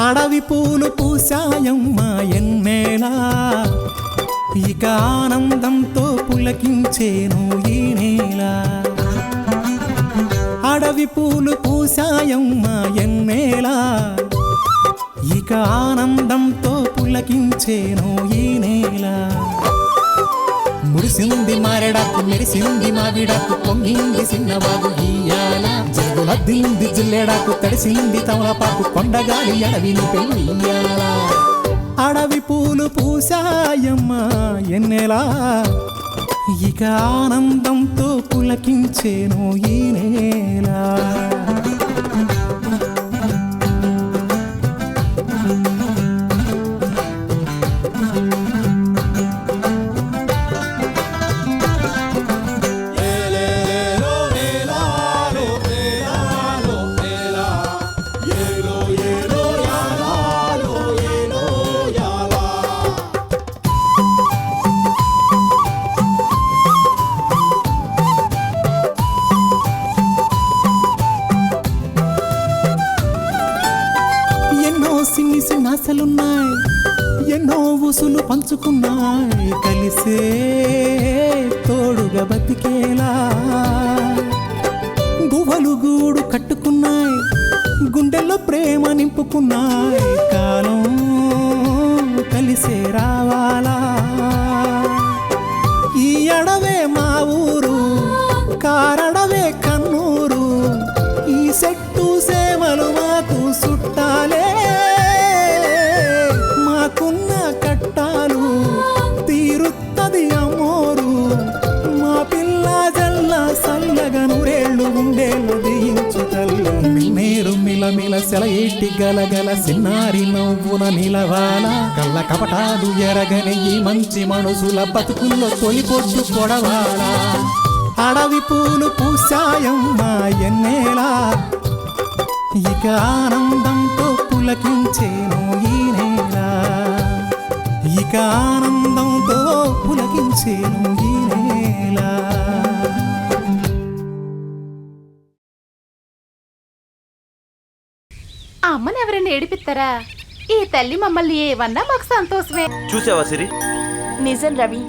అడవి పూలు పూసాయమ్మా ఎన్నేలా, ఇక ఆనందంతో పులకించేను ఈ నేల. అడవి పూలు పూసాయమ్మా ఎన్నేలా, ఇక ఆనందంతో పులకించేను ఈ నేల. మురిసింది మారెడాకు మెరిసింది మావిడాకు పొంగింది సిన్నవాగు ఇయ్యాల. జరుగులద్దింది జిల్లెడాకు తడిసింది తమలపాకు కొండగాలి అడవిని పెళ్ళియ్యాల. అడవి పూలు పూసాయమ్మా ఎన్నెలా, ఇక ఆనందంతో పులకించేను ఈ నేల. సిన్ని సిన్నాసలున్నాయి, ఎన్నో ఊసులు పంచుకున్నాయి, కలిసే తోడుగా బతికేలా. గువ్వలు గూడు కట్టుకున్నాయి, గుండెల్లో ప్రేమ నింపుకున్నాయి, కాలం కలిసే రావాలా. ఈ అడవే మా ఊరు, కారడవే కన్నూరు, ఈ చెట్టు సేమలు మాకు చుట్టాలే. మాకున్న కట్టాలు తీరుత్తది అమ్మోరు, మా పిల్ల జల్ల సల్లగా నూరేళ్ళు ఉండేళ్ళు దీయించు తల్లు. మేరు మిలమిల సెలయేటి గలగల సిన్నారి నవ్వున నిలవాల. కళ్ళ కపటాలు ఎరగని ఈ మంచి మనసుల బతుకుల్లో తొలిపొట్టు కొడవాలా. అడవి పూలు పూసాయమ్మా ఎన్నేలా, ఇక ఆనందంతో పులకించేను ఈ నేల. ఇక ఆనందంతో పులకించేను ఈ నేల. ఆ అమ్మని ఎవరైనా ఏడిపిస్తారా? ఈ తల్లి మమ్మల్ని ఏమన్నా మాకు సంతోషమే. చూసావా సిరి? నిజం రవి,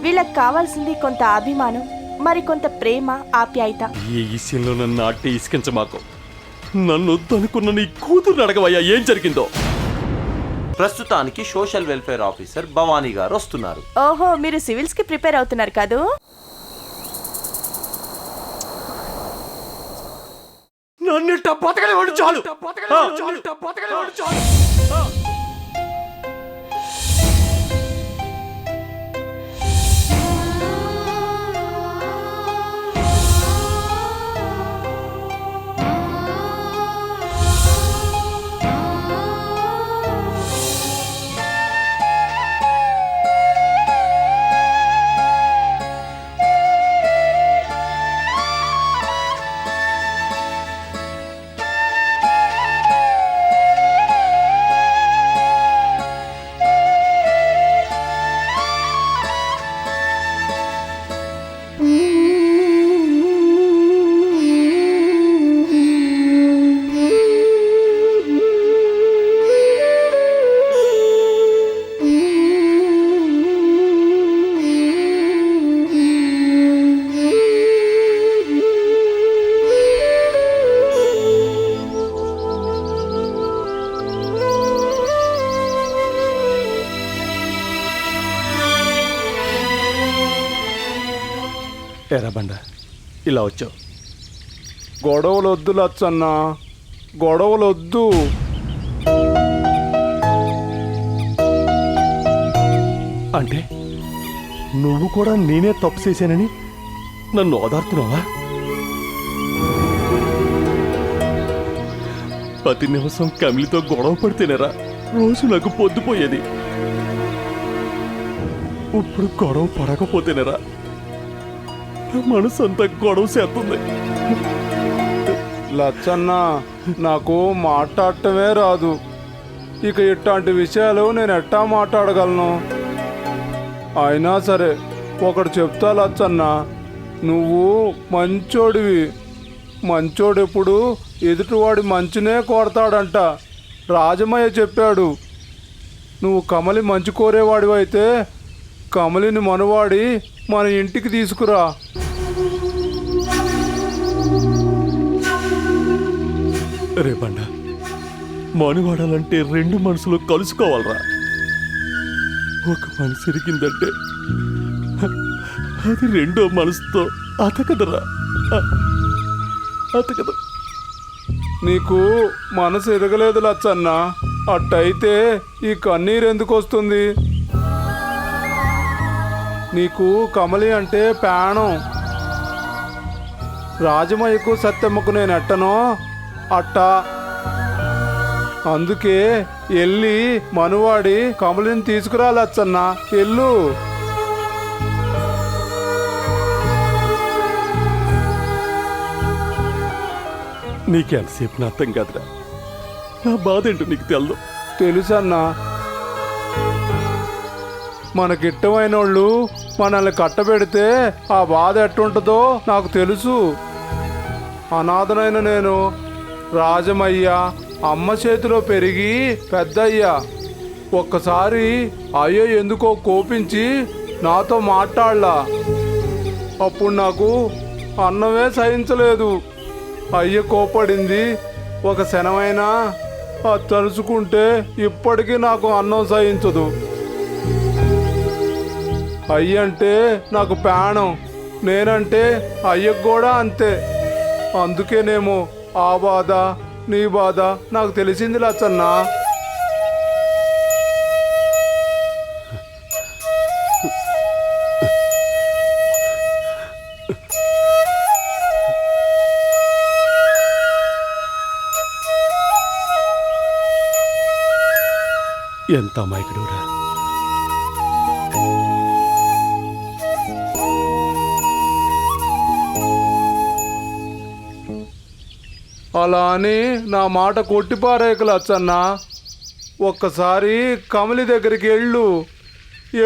వీళ్ళకి కావాల్సింది కొంత అభిమానం, మరి కొంత ప్రేమ ఆప్యాయత. ఈ విషయంలో నన్ను అట్టే ఇసుకించమాకు. నన్ను వద్దనుకున్న నీ కూతురు అడగవయ్యా ఏం జరిగిందో. ప్రస్తుతానికి సోషల్ వెల్ఫేర్ ఆఫీసర్ భవానీ గారు వస్తున్నారు. ఓహో, మీరు సివిల్స్ కి ప్రిపేర్ అవుతున్నారు కాదు? నన్ను బతకలేవాడు చాలు. ఎర్రబండ ఇలా వచ్చావు. గొడవలు వద్దు లచ్చన్నా, గొడవలు వద్దు. అంటే నువ్వు కూడా నేనే తప్పు చేశానని నన్ను ఓదార్తున్నావా? ప్రతి నిమిషం కమిలితో గొడవ పడితేనేరా రోజు నాకు పొద్దుపోయేది. ఇప్పుడు గొడవ పడకపోతేనేరా నా మనసు అంతా గొడవ చేస్తుంది. లచ్చన్న, నాకు మాట్లాడటమే రాదు. ఇక ఇట్లాంటి విషయాలు నేను ఎట్టా మాట్లాడగలను? అయినా సరే ఒకటి చెప్తా లచ్చన్న, నువ్వు మంచోడివి. మంచోడెప్పుడు ఎదుటివాడి మంచినే కోరతాడంట. రాజమయ్య చెప్పాడు. నువ్వు కమలి మంచి కోరేవాడివైతే కమలిని మనవాడి మన ఇంటికి తీసుకురా. రే బండ, మనువాడాలంటే రెండు మనసులు కలుసుకోవాలరా. ఒక మనసు ఇరిగిందంటే అది రెండో మనసుతో అతకదరా, అతకదు. నీకు మనసు ఎరగలేదు లచ్చన్న. అట్టయితే ఈ కన్నీరు ఎందుకు వస్తుంది? నీకు కమలి అంటే ప్రాణం. రాజమయ్యకు సత్యమ్మకు నేను ఎట్టనో అట్టా. అందుకే వెళ్ళి మనువాడి కమలిని తీసుకురాలచ్చన్నా. ఎల్లు. నీకెంతసేపు నా అర్థం కాదురా. నా బాధ ఏంటో నీకు తెలదు. తెలుసన్నా. మనకిష్టమైన వాళ్ళు మనల్ని కట్టబెడితే ఆ బాధ ఎట్టుంటుందో నాకు తెలుసు. అనాథనైన నేను రాజమయ్య అమ్మ చేతిలో పెరిగి పెద్దయ్యా. ఒక్కసారి అయ్యో ఎందుకో కోపించి నాతో మాట్లాడలా. అప్పుడు నాకు అన్నమే సహించలేదు. అయ్య కోపడింది ఒక క్షణమైనా అది తలుచుకుంటే ఇప్పటికీ నాకు అన్నం సహించదు. అయ్యంటే నాకు ప్రాణం. నేనంటే అయ్యకు కూడా అంతే. అందుకేనేమో ఆ బాధ నీ బాధ నాకు తెలిసింది లచ్చన్నా. ఎంత అమాయకుడురా. అలా అని నా మాట కొట్టిపారేక లచ్చన్నా. ఒక్కసారి కమలి దగ్గరికి ఎళ్ళు.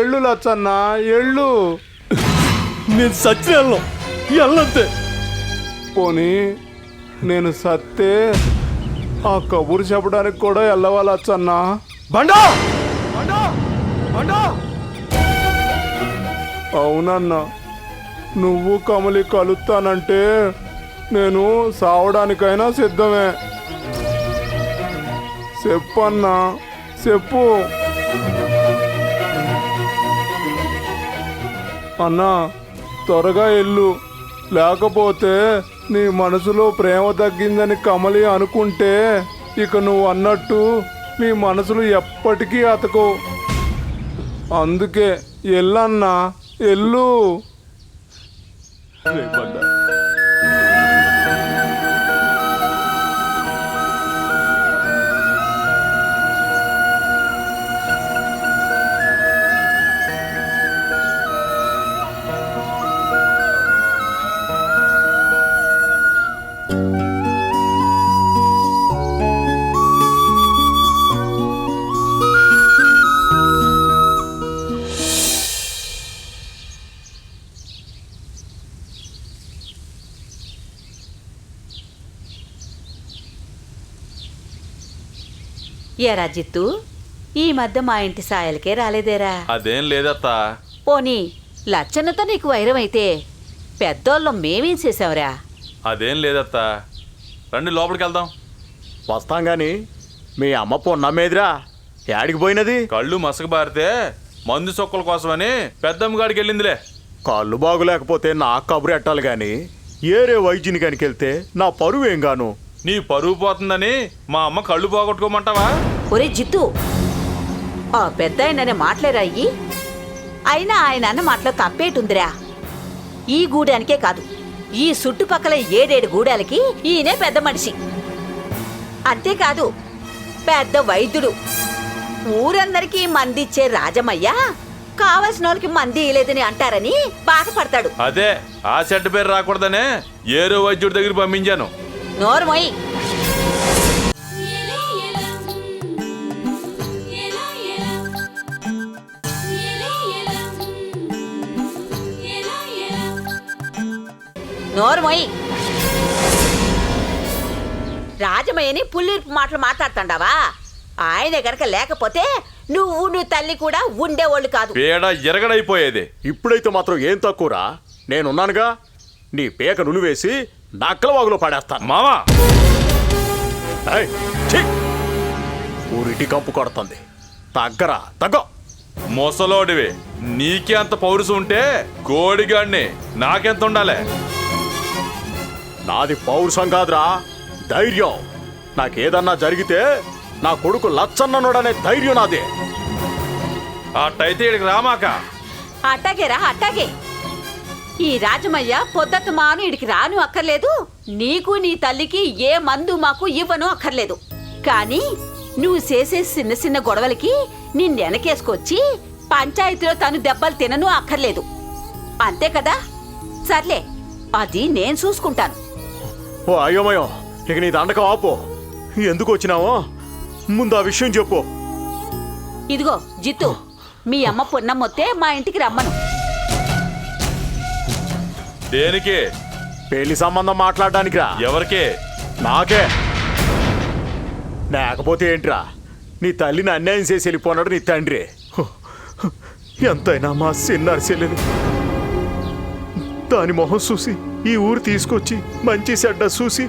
ఎళ్ళు లచ్చన్నా, ఎళ్ళు. నేను సచ్చి వెళ్ళంతే. పోనీ నేను సత్తే ఆ కబురు చెప్పడానికి కూడా వెళ్ళవా లచ్చన్నా? బండా, బండా, బండా. అవునన్నా, నువ్వు కమలి కలుస్తానంటే నేను సావడానికైనా సిద్ధమే. చెప్పన్నా, చెప్పు అన్నా. త్వరగా వెళ్ళు. లేకపోతే నీ మనసులో ప్రేమ తగ్గిందని కమలి అనుకుంటే ఇక నువ్వు అన్నట్టు నీ మనసులు ఎప్పటికీ అతకు. అందుకే ఎల్లన్నా, ఎల్లు. రే బండా, ఏరా జిత్తు, ఈ మధ్య మా ఇంటి సాయలకే రాలేదేరా? అదేం లేదత్తా. పోనీ లచ్చన్నతో నీకు వైరం అయితే పెద్దోళ్ళం మేమేం చేసావురా? అదేం లేదత్తా. రండి లోపలికి వెళ్దాం. వస్తాం గాని మీ అమ్మ పొన్నమ్మేదిరా, యాడికి పోయినది? కళ్ళు మసకబారితే మందు సొక్కల కోసమని పెద్దమ్మగాడికి వెళ్ళిందిలే. కళ్ళు బాగులేకపోతే నాకు కబురు ఎట్టాలి గాని ఏరే వైద్యుని కనికెళ్తే నా పరువు ఏం గాను? నీ పరువు పోతుందని మా అమ్మ కళ్ళు పోగొట్టుకోమంటావా? ఒరే జిత్తు, ఆ పెద్ద ఆయననే మాటలేరా అయ్యి? అయినా ఆయన అన్న మాటలో తప్పేటుందిరా. ఈ గూడానికే కాదు, ఈ చుట్టుపక్కల 7 గూడాలకి ఈయనే పెద్ద మనిషి. అంతేకాదు పెద్ద వైద్యుడు. ఊరందరికీ మందిచ్చే రాజమయ్య కావలసిన వాళ్ళకి మంది ఇలేదని అంటారని బాధపడతాడు. అదే ఆ చెడ్డ పేరు రాకూడదనే ఏరో వైద్యుడి దగ్గర పంపించాను. నోరుమోయ్. నోరుమోయ్. రాజమయ్యని పుల్లిర్పు మాటలు మాట్లాడుతాండావా? ఆయన గనక లేకపోతే నువ్వు తల్లి కూడా ఉండేవాళ్ళు కాదు. పేడ ఎరగడైపోయేది. ఇప్పుడైతే మాత్రం ఏం తక్కువరా, నేనున్నానుగా. నీ పేక నులివేసి నక్కలవాగులో పడేస్తాను. మామా ఏయ్, ఛీ! ఊరిటి కంపు కొడుతుంది. తగ్గరా, తగ్గో. మొసలోడివి, నీకే అంత పౌరుసు ఉంటే కోడిగాడిని నాకెంత ఉండాలి? నాది పౌరుషం కాదురా, ధైర్యం. నాకేదన్నా జరిగితే నా కొడుకు లచ్చన్ననుడనే ధైర్యం నాదే. అట్టయితే ఇక్కడికి రామాక. అట్టాగేరా, అట్టాగే. ఈ రాజమయ్య పొద్దత మాను ఇడికి రాను అక్కర్లేదు, నీకు నీ తల్లికి ఏ మందు మాకు ఇవ్వను అక్కర్లేదు. కానీ నువ్వు చేసే చిన్న చిన్న గొడవలకి నిన్నెనకేసుకొచ్చి పంచాయతీలో తను దెబ్బలు తినను అక్కర్లేదు. అంతే కదా? సర్లే, అది నేను చూసుకుంటాను. ఓ అయోమయం, ఇక నీ దండకం ఆపు. ఎందుకు వచ్చినావో ముందు ఆ విషయం చెప్పు. ఇదిగో జిత్తు, మీ అమ్మ పున్నమ్మొత్తే మా ఇంటికి రమ్మను. దేనికి? పెళ్లి సంబంధం మాట్లాడడానికి రా. ఎవరికి? నాకే. లేకపోతే ఏంట్రా, నీ తల్లిని అన్యాయం చేసి వెళ్ళిపోన్నాడు నీ తండ్రి. ఎంతైనా మా చిన్నారి చెల్లెలు. దాని మొహం చూసి ఈ ఊరు తీసుకొచ్చి మంచి చెడ్డ చూసి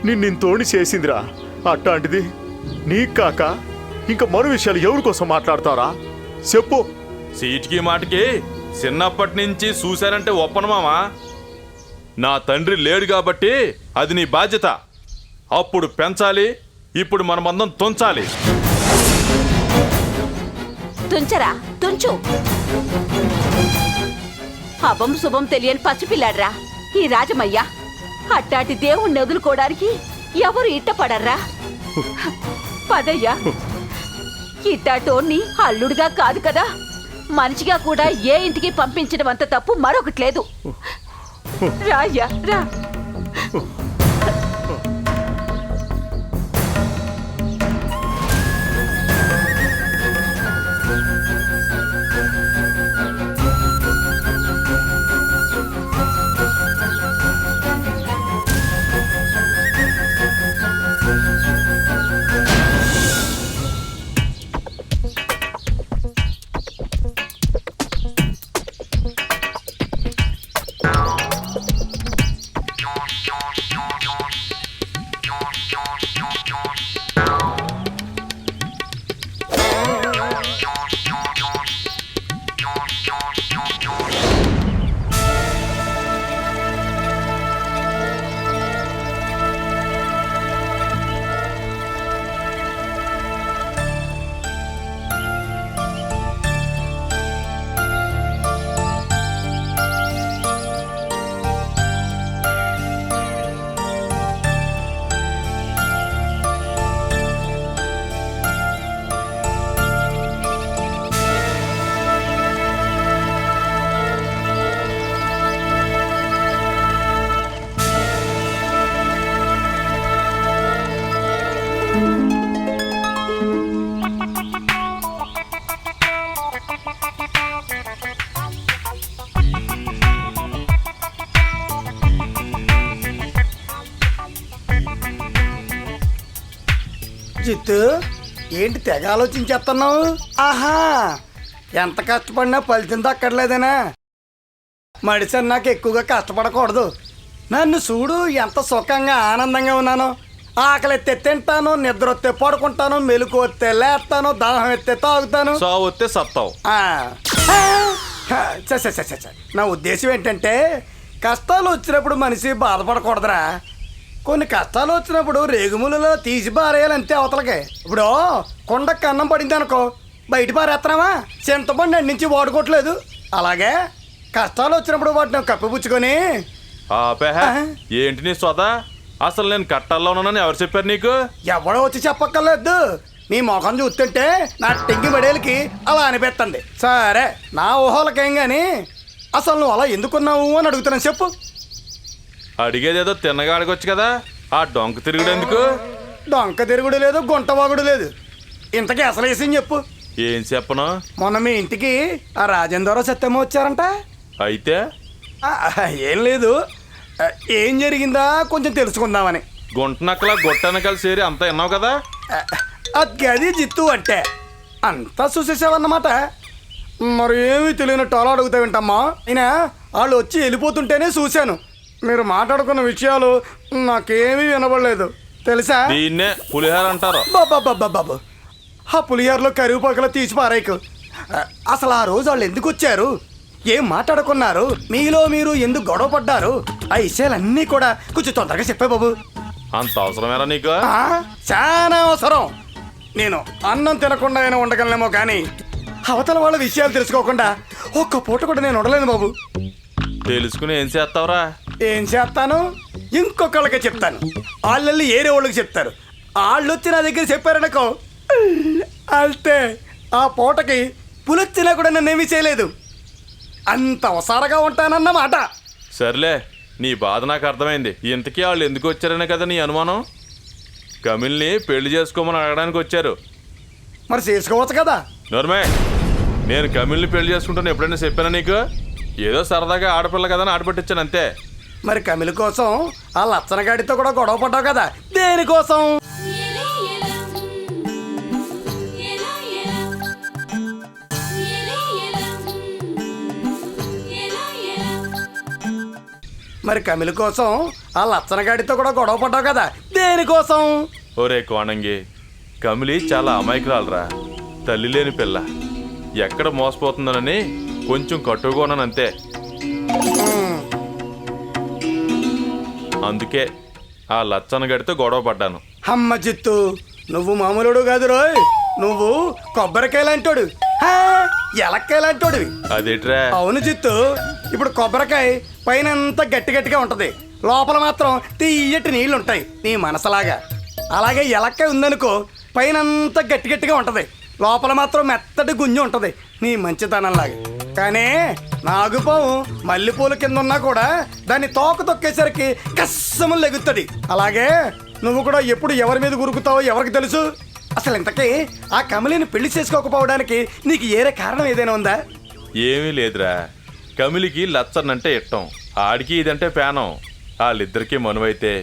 నిన్నింతోని చేసిందిరా. అట్లాంటిది నీకు కాక ఇంకా మరో విషయాలు ఎవరి కోసం మాట్లాడతారా చెప్పు. సీటికి మాటికి చిన్నప్పటి నుంచి చూశానంటే ఒప్పను మామా. నా తండ్రి లేడు కాబట్టి అది నీ బాధ్యత. అప్పుడు పెంచాలి, ఇప్పుడు మన మందం తుంచాలి. తుంచరా, తుంచు. అభం శుభం తెలియని పసిపిల్లాడ్రా ఈ రాజమయ్య. అట్టాటి దేవుణ్ణి వదులుకోవడానికి ఎవరు ఇట్టపడర్రా. పదయ్యా, ఇట్టాటోన్ని అల్లుడుగా కాదు కదా, మనిషిగా కూడా ఏ ఇంటికి పంపించడం అంత తప్పు మరొకటి లేదు. రాయ్యా, రా. జిత్తు, ఏంటి తెగ ఆలోచించేస్తున్నావు? ఆహా, ఎంత కష్టపడినా ఫలితం దక్కర్లేదేనా? మడిసరి నాకు ఎక్కువగా కష్టపడకూడదు. నన్ను చూడు, ఎంత సుఖంగా ఆనందంగా ఉన్నాను. ఆకలి ఎత్తే తింటాను, నిద్ర వస్తే పడుకుంటాను, మెలకు వస్తే లేస్తాను, దాహం ఎత్తే తాగుతాను, సావు వస్తే సత్తావు. నా ఉద్దేశం ఏంటంటే కష్టాలు వచ్చినప్పుడు మనిషి బాధపడకూడదురా. కొన్ని కష్టాలు వచ్చినప్పుడు రేగుములలో తీసి పారేయాలంతే అవతలకి. ఇప్పుడు కొండకు అన్నం పడింది అనుకో, బయట పారేస్తున్నావా? చింతపండు ఎండించి వాడుకోవట్లేదు. అలాగే కష్టాలు వచ్చినప్పుడు వాటిని కప్పిపుచ్చుకొని. ఏంటి నీ సోదా? అసలు నేను కట్టాల్లో ఉన్నానని ఎవరు చెప్పారు నీకు? ఎవడో వచ్చి చెప్పక్కర్లేదు. నీ మొఖం చూస్తుంటే నా టెంగి బడేలకి అలా అనిపిస్తుంది. సరే, నా ఊహలకేం గాని అసలు నువ్వు అలా ఎందుకున్నావు అని అడుగుతున్నాను, చెప్పు. అడిగేదేదో తిన్నగా అడగొచ్చు కదా, ఆ డొంక తిరుగుడు ఎందుకు? డొంక తిరుగుడు లేదు, గుంట వాగుడు లేదు. ఇంతకీ అసలు వేసింది చెప్పు. ఏం చెప్పను? మొన్న మీ ఇంటికి ఆ రాజేంద్ర సత్యమ్మ వచ్చారంట. అయితే ఏం లేదు, ఏం జరిగిందా కొంచెం తెలుసుకుందామని. గుంటనక్కల గొట్టనకలు చేరి అంతా విన్నావు కదా. అది జిత్తు అంటే అంతా చూసేసావన్నమాట. మరి ఏమీ తెలియనట్టు అలా అడుగుతావేంటమ్మా? అయినా వాళ్ళు వచ్చి వెళ్ళిపోతుంటేనే చూశాను. మీరు మాట్లాడుకున్న విషయాలు నాకేమీ వినబడలేదు తెలుసా? దీన్నే పులిహార అంటారు. బాబు ఆ పులిహారలో కరివేపాకులో తీసి పారాయికు. అసలు ఆ రోజు వాళ్ళు ఎందుకు వచ్చారు, ఏం మాట్లాడుకున్నారు, మీలో మీరు ఎందుకు గొడవ పడ్డారు, ఆ విషయాలన్నీ కూడా కొంచెం తొందరగా చెప్పే బాబు. అంత అవసరమేరా నీకు? చాలా అవసరం. నేను అన్నం తినకుండా అయినా ఉండగలనేమో కానీ అవతల వాళ్ళ విషయాలు తెలుసుకోకుండా ఒక్క పూట కూడా నేను ఉండలేను బాబు. తెలుసుకుని ఏం చేస్తావురా? ఏం చేస్తాను, ఇంకొకళ్ళకి చెప్తాను. వాళ్ళెళ్ళి ఏరే వాళ్ళకి చెప్తారు. వాళ్ళు వచ్చి నా దగ్గర చెప్పారనుకో, అంతే, ఆ పూటకి పులొచ్చినా కూడా నన్నేమీ చేయలేదు. అంత అవసరంగా ఉంటానన్నమాట. సర్లే, నీ బాధ నాకు అర్థమైంది. ఇంతకీ వాళ్ళు ఎందుకు వచ్చారనే కదా నీ అనుమానం? కమిల్ని పెళ్లి చేసుకోమని అడగడానికి వచ్చారు. మరి చేసుకోవచ్చు కదా. నోర్మే, నేను కమిల్ని పెళ్లి చేసుకుంటాను ఎప్పుడైనా చెప్పానా నీకు? ఏదో సరదాగా ఆడపిల్ల కదా అని ఆడపట్టించాను అంతే. మరి కమిల కోసం ఆ లచ్చనగాడితో కూడా గొడవ పడ్డావు కదా, దేనికోసం? మరి కమిల కోసం ఆ లచ్చనగాడితో కూడా గొడవ పడ్డావు కదా, దేనికోసం? ఒరే కోణంగి, కమిలి చాలా అమాయకురాలరా, తల్లి లేని పిల్ల. ఎక్కడ మోసపోతుందనని కొంచెం కట్టుకోనంతే. అందుకే ఆ లచ్చనగడితో గొడవ పడ్డాను. అమ్మ జిత్తు, నువ్వు మామూలుడు కాదు రోయ్, నువ్వు కొబ్బరికాయలంటోడు, ఎలక్కాయలంటోడు. అదేట్రా? అవును జిత్తు, ఇప్పుడు కొబ్బరికాయ పైన అంతా గట్టి గట్టిగా ఉంటది, లోపల మాత్రం తీయటి నీళ్లు ఉంటాయి నీ మనసులాగా. అలాగే ఎలక్కాయ ఉందనుకో, పైన అంతా గట్టి గట్టిగా ఉంటది, లోపల మాత్రం మెత్తటి గుంజి ఉంటది నీ మంచితనంలాగా. కానీ నాగుపాము మల్లెపూల కింద ఉన్నా కూడా దాన్ని తోక తొక్కేసరికి కస్సములు లెగుతుంది. అలాగే నువ్వు కూడా ఎప్పుడు ఎవరి మీద గురుకుతావో ఎవరికి తెలుసు. అసలు ఇంతకీ ఆ కమలిని పెళ్లి చేసుకోకపోవడానికి నీకు ఏరే కారణం ఏదైనా ఉందా? ఏమీ లేదురా, కమిలికి లచ్చన్నంటే ఇష్టం, ఆడికి ఇదంటే పేనం. వాళ్ళిద్దరికీ మనువైతే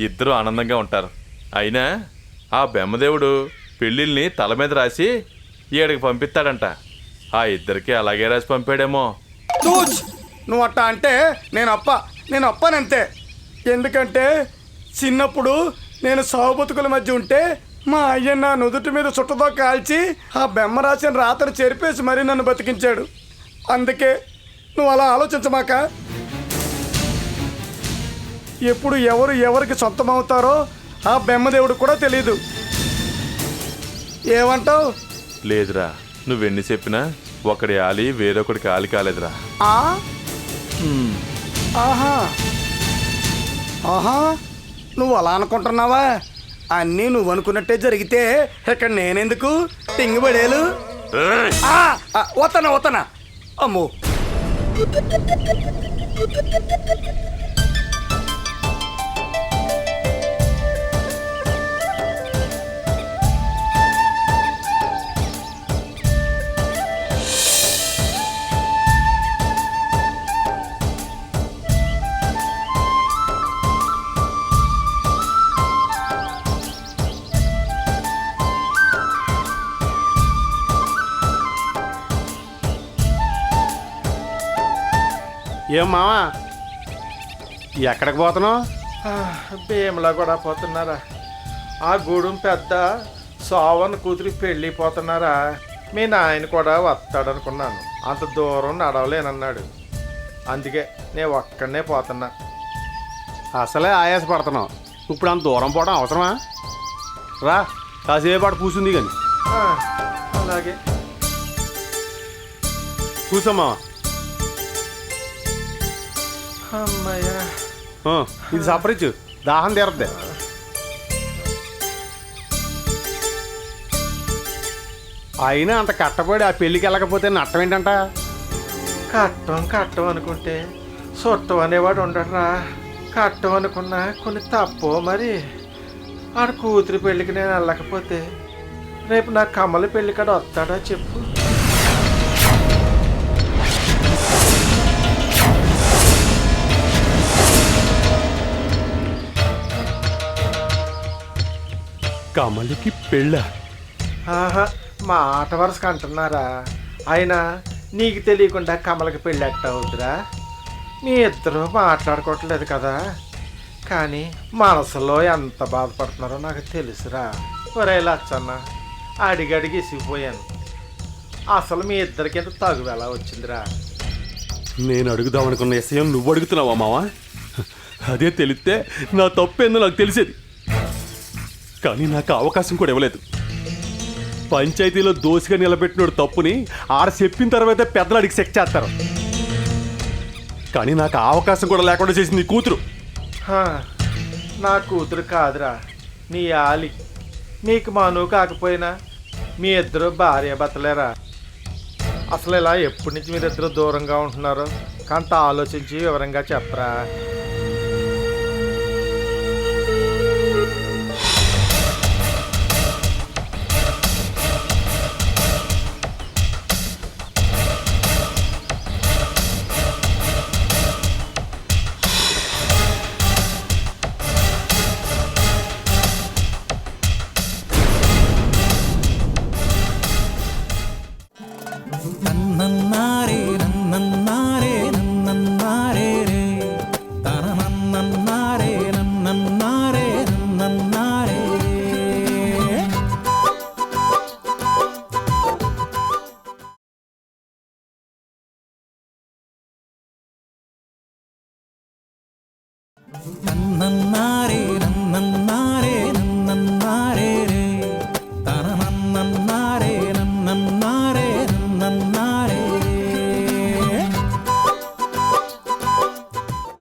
ఇద్దరు ఆనందంగా ఉంటారు. అయినా ఆ బెమ్మదేవుడు పెళ్ళిళ్ళని తల మీద రాసి ఈడకి పంపిస్తాడంట. ఆ ఇద్దరికి అలాగే రాసి పంపాడేమో. నువ్వు అట్టా అంటే నేను అప్పనంతే. ఎందుకంటే చిన్నప్పుడు నేను సాగుబతుకుల మధ్య ఉంటే మా అయ్య నా నుదుటి మీద చుట్టతో కాల్చి ఆ బెమ్మ రాసిన రాతను చెరిపేసి మరీ నన్ను బతికించాడు. అందుకే నువ్వు అలా ఆలోచించమాక. ఎప్పుడు ఎవరు ఎవరికి సొంతమవుతారో ఆ బెమ్మదేవుడు కూడా తెలీదు. ఏమంటావు? లేదురా, నువ్వెన్ని చెప్పినా ఒకడి ఆలి వేరొకడికి ఆలి కాలేదురా. ఆహా ఆహా, నువ్వు అలా అనుకుంటున్నావా? అన్నీ నువ్వు అనుకున్నట్టే జరిగితే ఇక్కడ నేనెందుకు తింగిబడేలు? వతనా అమ్మో. ఏం మావా, ఎక్కడికి పోతున్నావు? భీమలా కూడా పోతున్నారా? ఆ గూడెం పెద్ద సోవన్ కూతురి పెళ్ళిపోతున్నారా? మీ నాయన కూడా వస్తాడనుకున్నాను, అంత దూరం నడవలేనన్నాడు. అందుకే నేను ఒక్కడనే పోతున్నా. అసలే ఆయాసపడుతున్నావు, ఇప్పుడు అంత దూరం పోవడం అవసరమా? రా, కాసేపు ఆడ కూర్చుంది కానీ. అలాగే కూర్చోమ్మా. అమ్మయ్యా, ఇది సపరించు, దాహం తీరద్దే. అయినా అంత కట్టబడి ఆ పెళ్ళికి వెళ్ళకపోతే నట్టం ఏంటంట? కట్టం అనుకుంటే చుట్టం అనేవాడు ఉండరా? కట్టం అనుకున్నా కొన్ని తప్పు. మరి ఆడ కూతురి పెళ్ళికి నేను వెళ్ళకపోతే రేపు నా కమ్మల పెళ్ళి కాడ వస్తాడా చెప్పు? కమలికి పెళ్ళ? ఆహా మాట వరుసకు అంటున్నారా? అయినా నీకు తెలియకుండా కమలకి పెళ్ళెట్ట అవుతురా? మీ ఇద్దరు మాట్లాడుకోవట్లేదు కదా, కానీ మనసులో ఎంత బాధపడుతున్నారో నాకు తెలుసురా. ఒరే లచ్చన్న, అడిగడిగి ఇసిగిపోయాను. అసలు మీ ఇద్దరికి ఎంత తగువ ఎలా వచ్చిందిరా? నేను అడుగుదామనుకున్న విషయం నువ్వు అడుగుతున్నావా మావా? అదే తెలిస్తే నా తప్పేందో నాకు తెలిసేది, కానీ నాకు అవకాశం కూడా ఇవ్వలేదు. పంచాయతీలో దోసిగా నిలబెట్టినోడు తప్పుని ఆడ చెప్పిన తర్వాతే పెద్దలు అడిగి చెక్ చేస్తారు, కానీ నాకు ఆ అవకాశం కూడా లేకుండా చేసింది నీ కూతురు. హా, నా కూతురు కాదురా, నీ ఆలి. మీకు మనువు కాకపోయినా మీ ఇద్దరు భార్య భర్తలేరా? అసలు ఇలా ఎప్పటి నుంచి మీరిద్దరు దూరంగా ఉంటున్నారో కాంత ఆలోచించి వివరంగా చెప్పరా? నన్నన్నారే నన్నన్నారే నన్నన్నారే రే తన నన్నన్నారే నన్నన్నారే నన్నన్నారే నన్నన్నారే నన్న